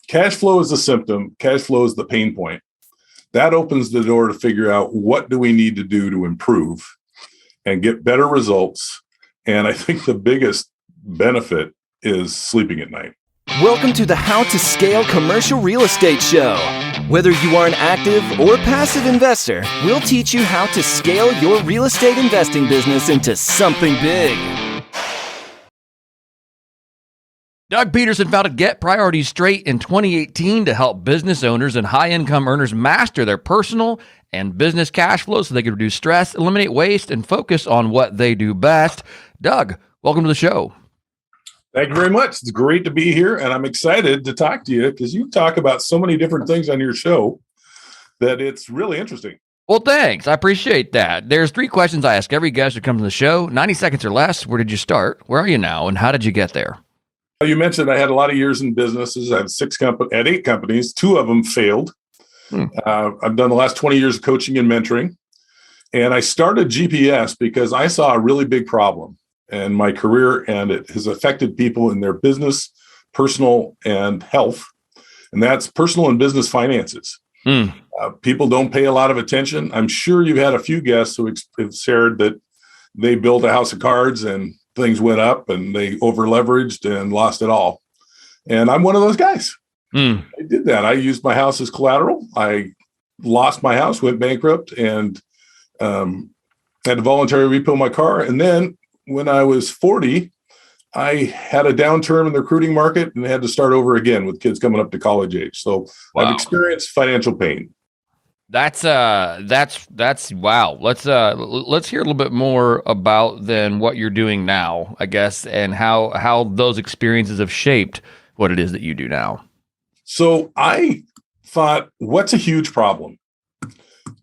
Cash flow is the symptom. Cash flow is the pain point. That opens the door to figure out what do we need to do to improve and get better results. And I think the biggest benefit is sleeping at night. Welcome to the How to Scale Commercial Real Estate Show. Whether you are an active or passive investor, we'll teach you how to scale your real estate investing business into something big. Doug Peterson founded Get Priorities Straight in 2018 to help business owners and high-income earners master their personal and business cash flow so they can reduce stress, eliminate waste, and focus on what they do best. Doug, welcome to the show. Thank you very much. It's great to be here, and I'm excited to talk to you because you talk about so many different things on your show that it's really interesting. Well, thanks. I appreciate that. There's 3 questions I ask every guest who comes on the show. 90 seconds or less. Where did you start? Where are you now? And how did you get there? You mentioned I had a lot of years in businesses. I had 8 companies. 2 of them failed. I've done the last 20 years of coaching and mentoring. And I started GPS because I saw a really big problem in my career, and it has affected people in their business, personal, and health. And that's personal and business finances. People don't pay a lot of attention. I'm sure you've had a few guests who have shared that they built a house of cards and things went up and they over leveraged and lost it all. And I'm one of those guys. I did that. I used my house as collateral. I lost my house, went bankrupt, and had to voluntarily repo my car. And then when I was 40, I had a downturn in the recruiting market and had to start over again with kids coming up to college age. So wow. I've experienced financial pain. That's wow. Let's hear a little bit more about then what you're doing now, I guess, and how those experiences have shaped what it is that you do now. So I thought, what's a huge problem?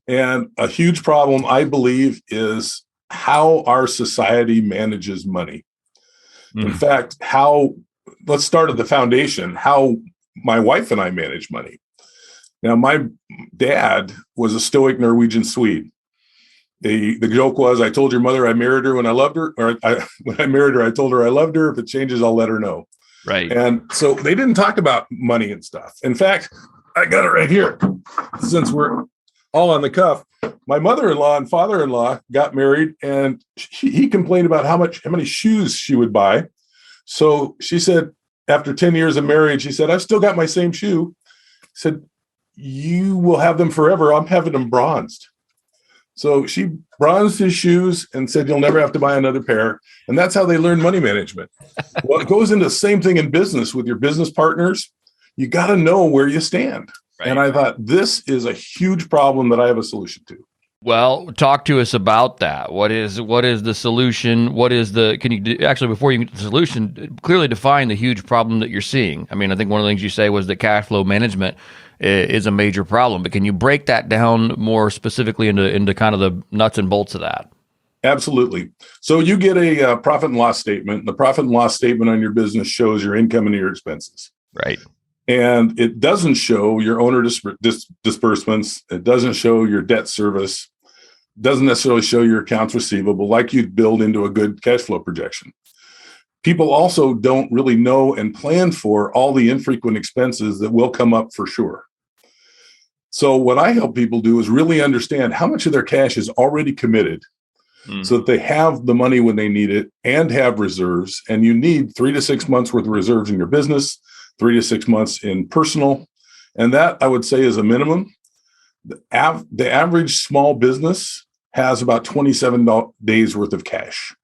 And a huge problem, I believe, is how our society manages money. In fact, let's start at the foundation, how my wife and I manage money. Now, my dad was a stoic Norwegian Swede. The joke was, I told your mother I married her when I loved her, or when I married her, I told her I loved her. If it changes, I'll let her know. Right. And so they didn't talk about money and stuff. In fact, I got it right here. Since we're all on the cuff, my mother-in-law and father-in-law got married, and he complained about how many shoes she would buy. So she said, after 10 years of marriage, she said, I've still got my same shoe. I said, you will have them forever. I'm having them bronzed. So she bronzed his shoes and said, you'll never have to buy another pair. And that's how they learn money management. Well, it goes into the same thing in business with your business partners. You got to know where you stand. Right. And I thought, this is a huge problem that I have a solution to. Well, talk to us about that. What is the solution? Actually, before you get to the solution, clearly define the huge problem that you're seeing. I mean, I think one of the things you say was that cash flow management is a major problem, but can you break that down more specifically into kind of the nuts and bolts of that? Absolutely. So you get a profit and loss statement. The profit and loss statement on your business shows your income and your expenses. Right. And it doesn't show your owner disbursements. It doesn't show your debt service. It doesn't necessarily show your accounts receivable like you'd build into a good cash flow projection. People also don't really know and plan for all the infrequent expenses that will come up for sure. So what I help people do is really understand how much of their cash is already committed so that they have the money when they need it and have reserves. And you need 3 to 6 months worth of reserves in your business, 3 to 6 months in personal. And that, I would say, is a minimum. The average small business has about 27 days worth of cash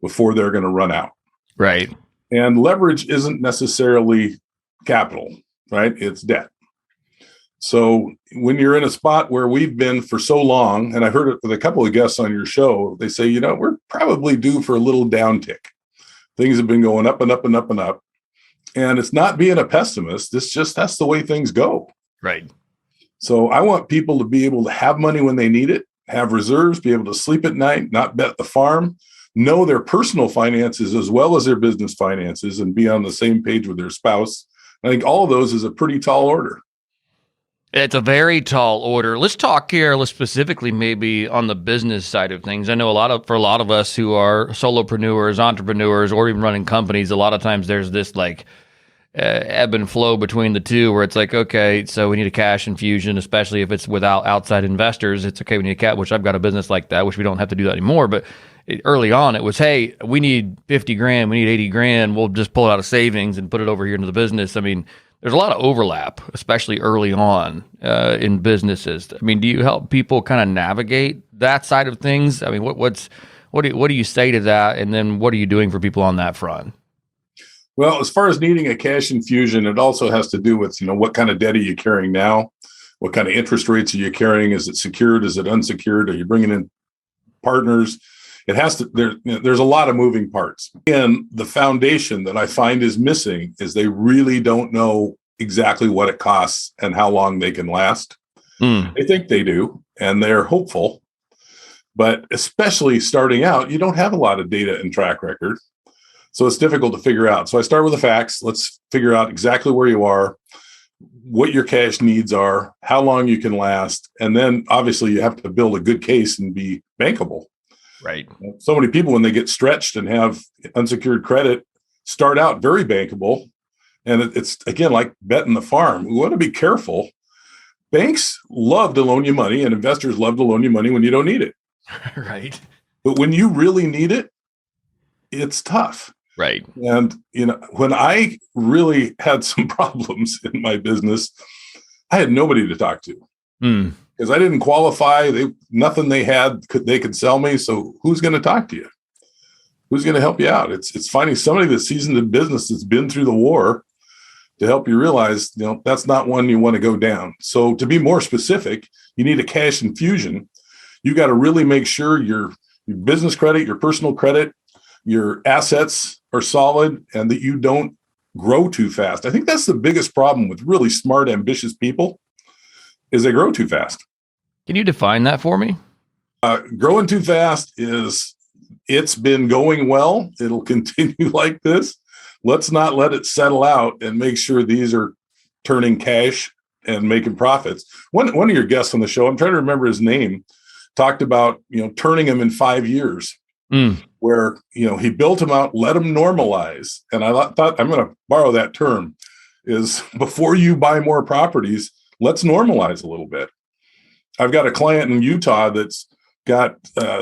before they're going to run out. Right. And leverage isn't necessarily capital, right? It's debt. So when you're in a spot where we've been for so long, and I've heard it with a couple of guests on your show, they say, we're probably due for a little downtick. Things have been going up and up and up and up. And it's not being a pessimist. That's the way things go. Right. So I want people to be able to have money when they need it, have reserves, be able to sleep at night, not bet the farm, know their personal finances as well as their business finances, and be on the same page with their spouse. I think all of those is a pretty tall order. It's a very tall order. Let's talk here, specifically maybe on the business side of things. I know for a lot of us who are solopreneurs, entrepreneurs, or even running companies, a lot of times there's this ebb and flow between the two, where it's like, okay, so we need a cash infusion, especially if it's without outside investors. It's okay, we need a cash, which I've got a business like that, which we don't have to do that anymore. But early on, it was, hey, we need 50 grand, we need 80 grand. We'll just pull it out of savings and put it over here into the business. I mean, there's a lot of overlap, especially early on in businesses. I mean, do you help people kind of navigate that side of things? I mean, what do you say to that? And then what are you doing for people on that front? Well, as far as needing a cash infusion, it also has to do with, what kind of debt are you carrying now? What kind of interest rates are you carrying? Is it secured? Is it unsecured? Are you bringing in partners? It has to, there's a lot of moving parts. And the foundation that I find is missing is they really don't know exactly what it costs and how long they can last. They think they do, and they're hopeful. But especially starting out, you don't have a lot of data and track record. So it's difficult to figure out. So I start with the facts. Let's figure out exactly where you are, what your cash needs are, how long you can last. And then obviously you have to build a good case and be bankable. Right. So many people, when they get stretched and have unsecured credit, start out very bankable. And it's, again, like betting the farm. We want to be careful. Banks love to loan you money, and investors love to loan you money when you don't need it. Right. But when you really need it, it's tough. Right. And, when I really had some problems in my business, I had nobody to talk to because I didn't qualify. Nothing they had they could sell me. So who's going to talk to you? Who's going to help you out? It's finding somebody that's seasoned in business, that's been through the war, to help you realize, that's not one you want to go down. So to be more specific, you need a cash infusion. You got to really make sure your business credit, your personal credit, your assets are solid, and that you don't grow too fast. I think that's the biggest problem with really smart, ambitious people, is they grow too fast. Can you define that for me? Growing too fast is, it's been going well. It'll continue like this. Let's not let it settle out, and make sure these are turning cash and making profits. One of your guests on the show, I'm trying to remember his name, talked about, turning them in 5 years. Where, he built them out, let them normalize. And I thought, I'm going to borrow that term, is before you buy more properties, let's normalize a little bit. I've got a client in Utah that's got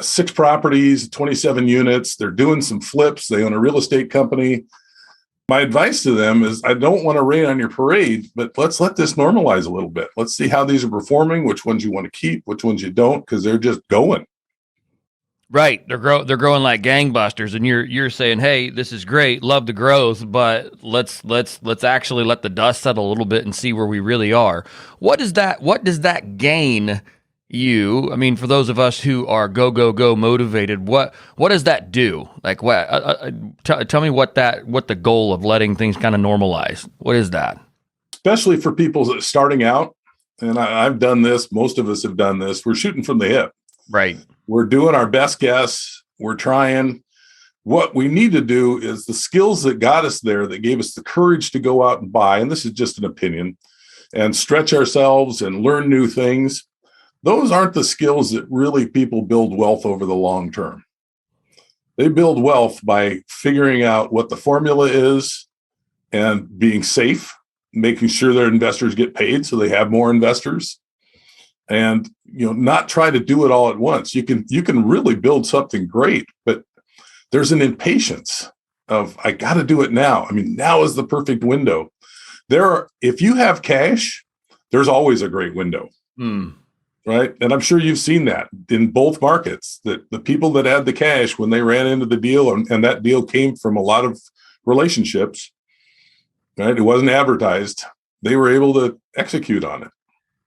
6 properties, 27 units. They're doing some flips. They own a real estate company. My advice to them is, I don't want to rain on your parade, but let's let this normalize a little bit. Let's see how these are performing, which ones you want to keep, which ones you don't, because they're just going. Right. They're growing like gangbusters, and you're saying, hey, this is great, love the growth, but let's actually let the dust settle a little bit and see where we really are. What does that gain you? I mean, for those of us who are go motivated, what does that do? Like, what? Tell me what the goal of letting things kind of normalize. What is that? Especially for people that are starting out, and I've done this. Most of us have done this. We're shooting from the hip. Right. We're doing our best guess. We're trying. What we need to do is the skills that got us there, that gave us the courage to go out and buy, and this is just an opinion, and stretch ourselves and learn new things. Those aren't the skills that really people build wealth over the long term. They build wealth by figuring out what the formula is and being safe, making sure their investors get paid so they have more investors. And not try to do it all at once. You can really build something great, but there's an impatience of, I got to do it now. I mean, now is the perfect window. If you have cash, there's always a great window, right? And I'm sure you've seen that in both markets, that the people that had the cash, when they ran into the deal, and that deal came from a lot of relationships, right? It wasn't advertised. They were able to execute on it.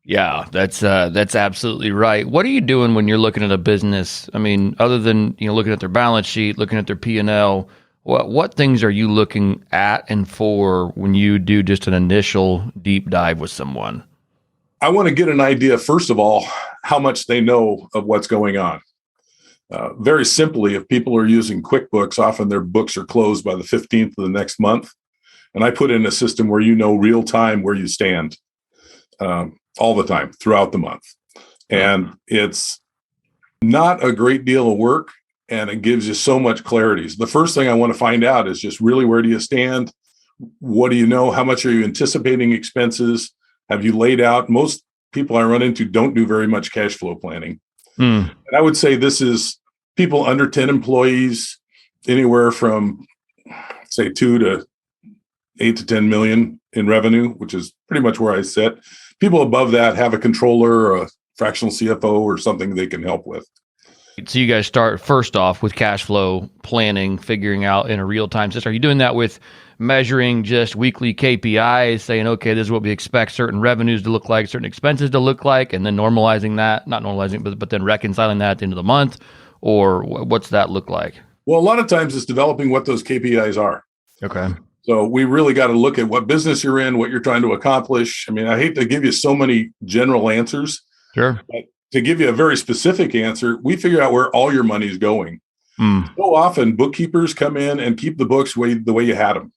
Yeah, that's absolutely right. What are you doing when you're looking at a business? I mean, other than looking at their balance sheet, looking at their P&L, what things are you looking at and for when you do just an initial deep dive with someone? I want to get an idea, first of all, how much they know of what's going on. Very simply, if people are using QuickBooks, often their books are closed by the 15th of the next month. And I put in a system where real time where you stand. All the time throughout the month. And it's not a great deal of work, and it gives you so much clarity. So the first thing I want to find out is just really, where do you stand? What do you know? How much are you anticipating expenses? Have you laid out? Most people I run into don't do very much cash flow planning. And I would say this is people under 10 employees, anywhere from say 2 to 8 to 10 million in revenue, which is pretty much where I sit. People above that have a controller or a fractional CFO or something they can help with. So you guys start first off with cash flow planning, figuring out in a real-time system. Are you doing that with measuring just weekly KPIs, saying, okay, this is what we expect certain revenues to look like, certain expenses to look like, and then normalizing that, not normalizing, but then reconciling that at the end of the month? Or what's that look like? Well, a lot of times it's developing what those KPIs are. Okay. So we really got to look at what business you're in, what you're trying to accomplish. I mean, I hate to give you so many general answers. Sure. But to give you a very specific answer, we figure out where all your money's going. So often bookkeepers come in and keep the books the way you had them.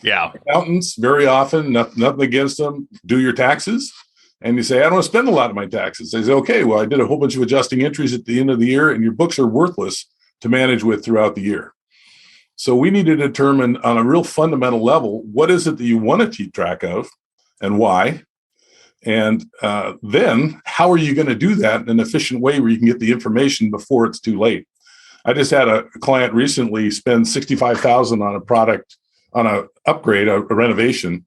Yeah. Accountants, very often, nothing against them, do your taxes. And you say, I don't want to spend a lot of my taxes. They say, okay, well, I did a whole bunch of adjusting entries at the end of the year, and your books are worthless to manage with throughout the year. So we need to determine on a real fundamental level, what is it that you want to keep track of and why? And then how are you going to do that in an efficient way where you can get the information before it's too late? I just had a client recently spend $65,000 on a product, on a upgrade, a renovation,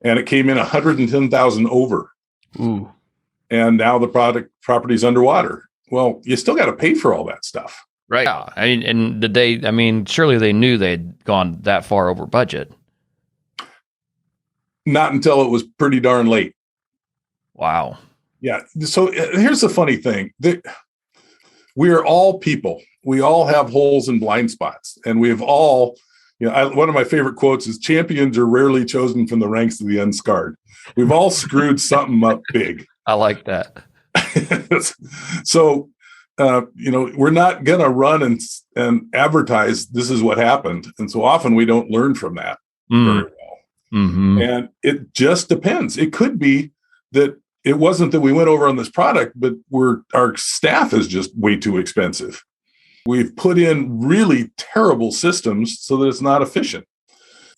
and it came in $110,000 over. Ooh. And now the property's underwater. Well, you still got to pay for all that stuff. Right. Yeah. And surely they knew they'd gone that far over budget. Not until it was pretty darn late. Wow. Yeah. So here's the funny thing. We are all people. We all have holes and blind spots. And we have all, one of my favorite quotes is, champions are rarely chosen from the ranks of the unscarred. We've all screwed something up big. I like that. So, we're not going to run and advertise this is what happened. And so often we don't learn from that very well. Mm-hmm. And it just depends. It could be that it wasn't that we went over on this product, but our staff is just way too expensive. We've put in really terrible systems so that it's not efficient.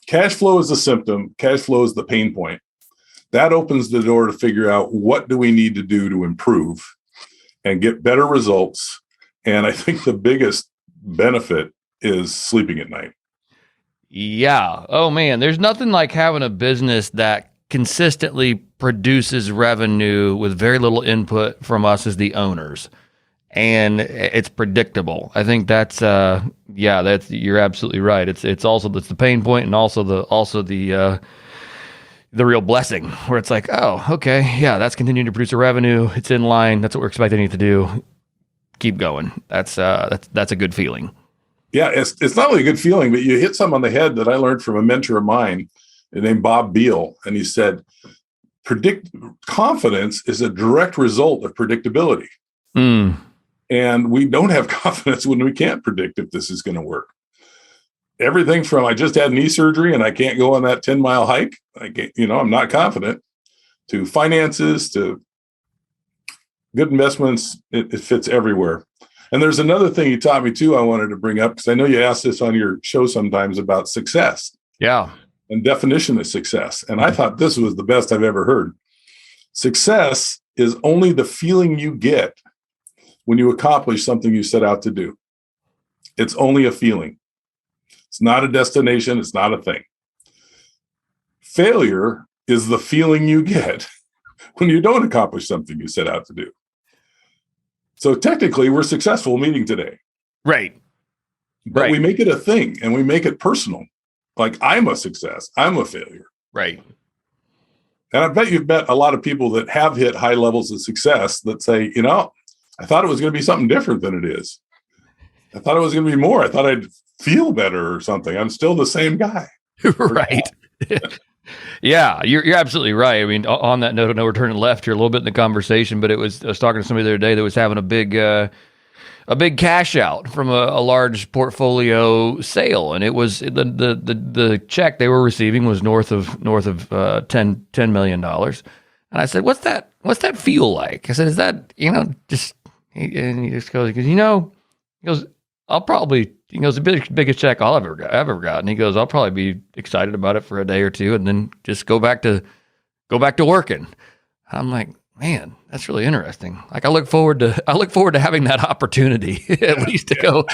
Cash flow is the symptom. Cash flow is the pain point. That opens the door to figure out what do we need to do to improve and get better results. And I think the biggest benefit is sleeping at night. Yeah. Oh, man, there's nothing like having a business that consistently produces revenue with very little input from us as the owners. And it's predictable. I think that's you're absolutely right. It's also the pain point, and also the real blessing, where it's like, oh, okay, yeah, that's continuing to produce a revenue. It's in line. That's what we're expecting it to do. Keep going. That's a good feeling. Yeah, it's not only a good feeling, but you hit something on the head that I learned from a mentor of mine named Bob Beal, and he said, confidence is a direct result of predictability. And we don't have confidence when we can't predict if this is going to work. Everything from I just had knee surgery and I can't go on that 10-mile hike, I'm not confident, to finances, to good investments, it fits everywhere. And there's another thing you taught me too I wanted to bring up, because I know you ask this on your show sometimes about success. Yeah. And definition of success. And I thought this was the best I've ever heard. Success is only the feeling you get when you accomplish something you set out to do. It's only a feeling. It's not a destination. It's not a thing. Failure is the feeling you get when you don't accomplish something you set out to do. So technically, we're successful meeting today. Right. But we make it a thing, and we make it personal. Like, I'm a success. I'm a failure. Right. And I bet you've met a lot of people that have hit high levels of success that say, I thought it was going to be something different than it is. I thought it was going to be more. I thought I'd feel better or something. I'm still the same guy. Right. Yeah, you're absolutely right. I mean, on that note, I know we're turning left here a little bit in the conversation, but I was talking to somebody the other day that was having a big cash out from a large portfolio sale, and it was the check they were receiving was north of $10 million. And I said, what's that feel like? I said, is that just, and he just goes, he goes, I'll probably, he goes, the biggest check I'll ever got. And he goes, I'll probably be excited about it for a day or two and then just go back to working. I'm like, man, that's really interesting. Like I look forward to having that opportunity at least to go.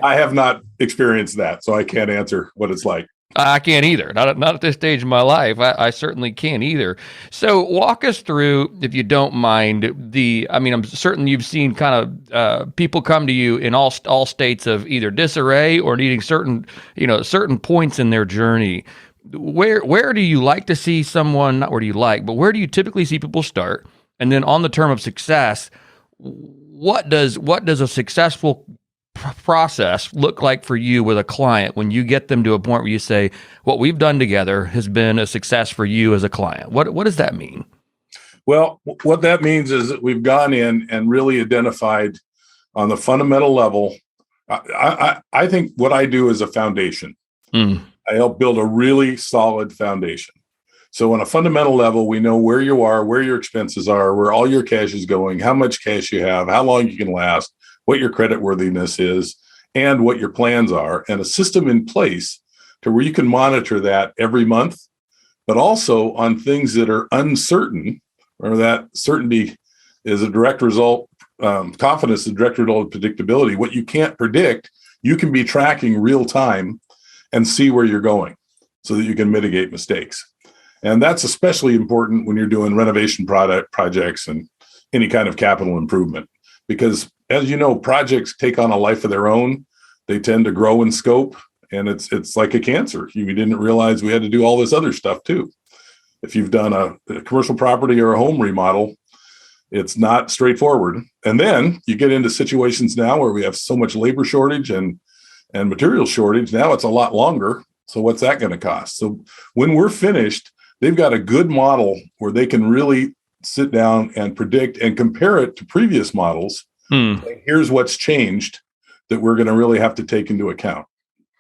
I have not experienced that, so I can't answer what it's like. I can't either. Not at this stage of my life. I certainly can't either. So walk us through, if you don't mind, I'm certain you've seen kind of people come to you in all states of either disarray or needing certain points in their journey. Where do you like to see someone, not where do you like, but where do you typically see people start? And then on the term of success, what does a successful process look like for you with a client when you get them to a point where you say, what we've done together has been a success for you as a client? What does that mean? Well, what that means is that we've gone in and really identified on the fundamental level. I think what I do is a foundation. I help build a really solid foundation. So on a fundamental level, we know where you are, where your expenses are, where all your cash is going, how much cash you have, how long you can last, what your credit worthiness is, and what your plans are, and a system in place to where you can monitor that every month, but also on things that are uncertain, or that certainty is a direct result, confidence is a direct result of predictability. What you can't predict, you can be tracking real time and see where you're going so that you can mitigate mistakes. And that's especially important when you're doing renovation projects and any kind of capital improvement, because as you know, projects take on a life of their own. They tend to grow in scope, and it's like a cancer. We didn't realize we had to do all this other stuff too. If you've done a commercial property or a home remodel, it's not straightforward. And then you get into situations now where we have so much labor shortage and material shortage. Now it's a lot longer. So what's that going to cost? So when we're finished, they've got a good model where they can really sit down and predict and compare it to previous models. Here's what's changed that we're going to really have to take into account.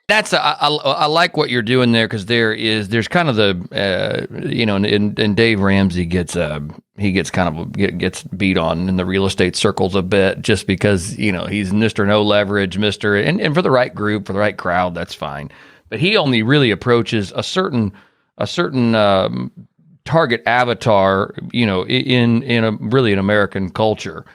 I like what you're doing there, because there's kind of the and Dave Ramsey gets beat on in the real estate circles a bit, just because he's Mr. No Leverage, and for the right group, for the right crowd, that's fine. But he only really approaches a certain target avatar, in an American culture.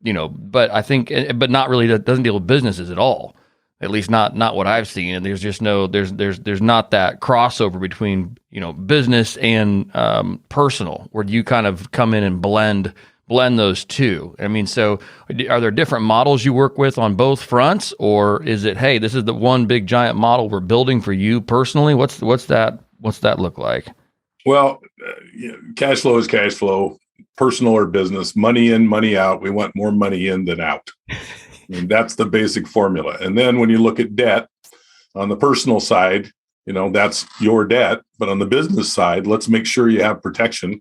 But I think, but not really, that doesn't deal with businesses at all. At least not what I've seen. And there's just there's not that crossover between, business and personal, where you kind of come in and blend those two. I mean, so are there different models you work with on both fronts, or is it, hey, this is the one big giant model we're building for you personally? What's that look like? Well, cash flow is cash flow. Personal or business, money in, money out. We want more money in than out. And that's the basic formula. And then when you look at debt on the personal side, that's your debt. But on the business side, let's make sure you have protection.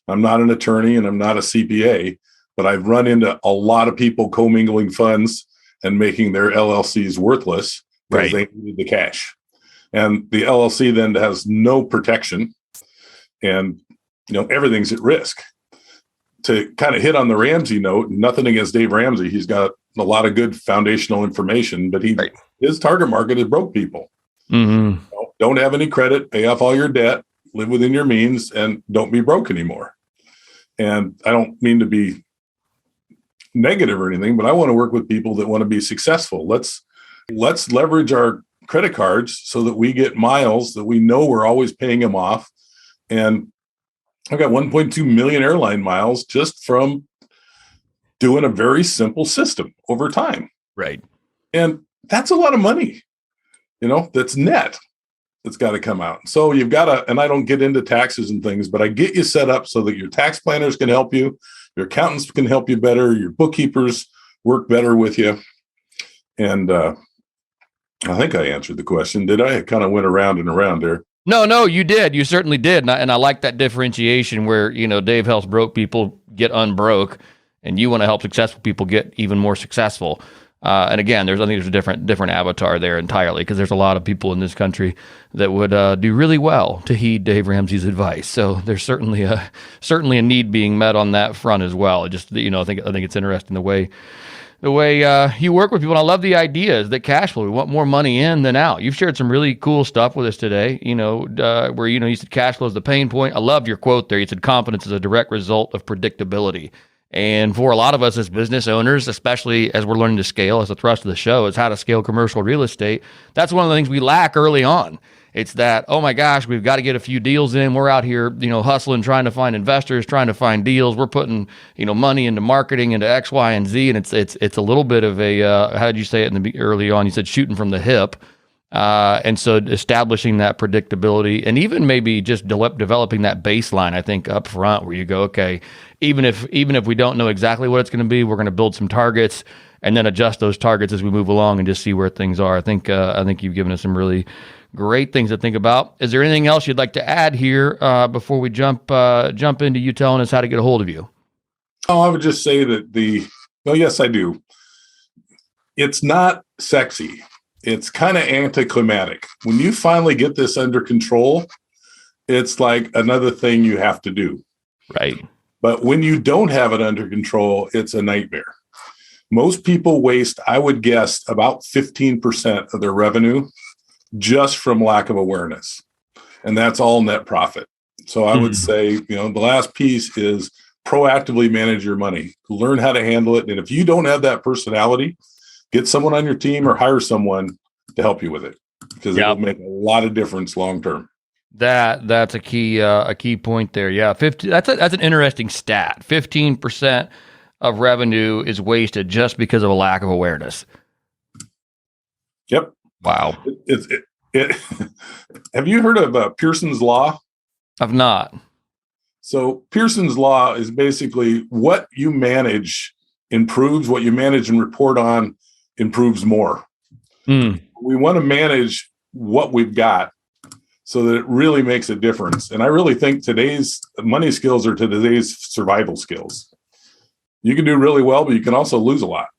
I'm not an attorney and I'm not a CPA, but I've run into a lot of people commingling funds and making their LLCs worthless because they needed the cash. And the LLC then has no protection, and everything's at risk. To kind of hit on the Ramsey note, nothing against Dave Ramsey. He's got a lot of good foundational information, but his target market is broke people. Mm-hmm. Don't have any credit, pay off all your debt, live within your means, and don't be broke anymore. And I don't mean to be negative or anything, but I want to work with people that want to be successful. Let's leverage our credit cards so that we get miles that we know we're always paying them off. And I've got 1.2 million airline miles just from doing a very simple system over time. Right. And that's a lot of money, that's net. That's got to come out. So you've got to, and I don't get into taxes and things, but I get you set up so that your tax planners can help you, your accountants can help you better, your bookkeepers work better with you. And I think I answered the question. Did I? Kind of went around and around there. No, you did. You certainly did. And I like that differentiation where, Dave helps broke people get unbroke, and you want to help successful people get even more successful. And again, I think there's a different avatar there entirely, because there's a lot of people in this country that would do really well to heed Dave Ramsey's advice. So there's certainly a need being met on that front as well. I think it's interesting the way you work with people. And I love the ideas that cash flow. We want more money in than out. You've shared some really cool stuff with us today. Where you said cash flow is the pain point. I love your quote there. You said confidence is a direct result of predictability. And for a lot of us as business owners, especially as we're learning to scale, as the thrust of the show is how to scale commercial real estate. That's one of the things we lack early on. It's that, oh my gosh, we've got to get a few deals in. We're out here, hustling, trying to find investors, trying to find deals. We're putting, money into marketing, into X, Y, and Z. And it's a little bit of a, how did you say it early on? You said shooting from the hip. And so establishing that predictability and even maybe just developing that baseline, I think up front where you go, okay, even if we don't know exactly what it's going to be, we're going to build some targets and then adjust those targets as we move along and just see where things are. I think you've given us some really great things to think about. Is there anything else you'd like to add here before we jump into you telling us how to get a hold of you? Oh, I would just say that yes, I do. It's not sexy. It's kind of anticlimactic. When you finally get this under control, it's like another thing you have to do. Right. But when you don't have it under control, it's a nightmare. Most people waste, I would guess, about 15% of their revenue just from lack of awareness. And that's all net profit. So I would say, the last piece is proactively manage your money, learn how to handle it. And if you don't have that personality, get someone on your team or hire someone to help you with it, because it will make a lot of difference long term. That's a key point there. Yeah, that's an interesting stat. 15% of revenue is wasted just because of a lack of awareness. Yep. Wow. Have you heard of Pearson's Law? I've not. So Pearson's Law is basically what you manage improves, what you manage and report on improves more. We want to manage what we've got so that it really makes a difference. And I really think today's money skills are today's survival skills. You can do really well, but you can also lose a lot.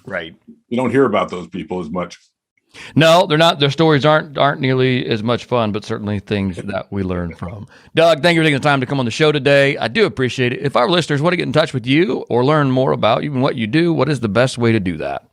Right. You don't hear about those people as much. No, they're not. Their stories aren't nearly as much fun, but certainly things that we learn from. Doug, thank you for taking the time to come on the show today. I do appreciate it. If our listeners want to get in touch with you or learn more about even what you do, what is the best way to do that?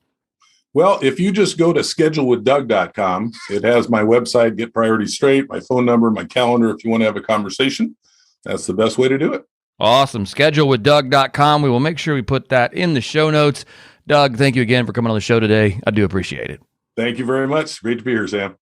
Well, if you just go to schedulewithdoug.com, it has my website, Get Priorities Straight, my phone number, my calendar. If you want to have a conversation, that's the best way to do it. Awesome. Schedulewithdoug.com. We will make sure we put that in the show notes. Doug, thank you again for coming on the show today. I do appreciate it. Thank you very much. Great to be here, Sam.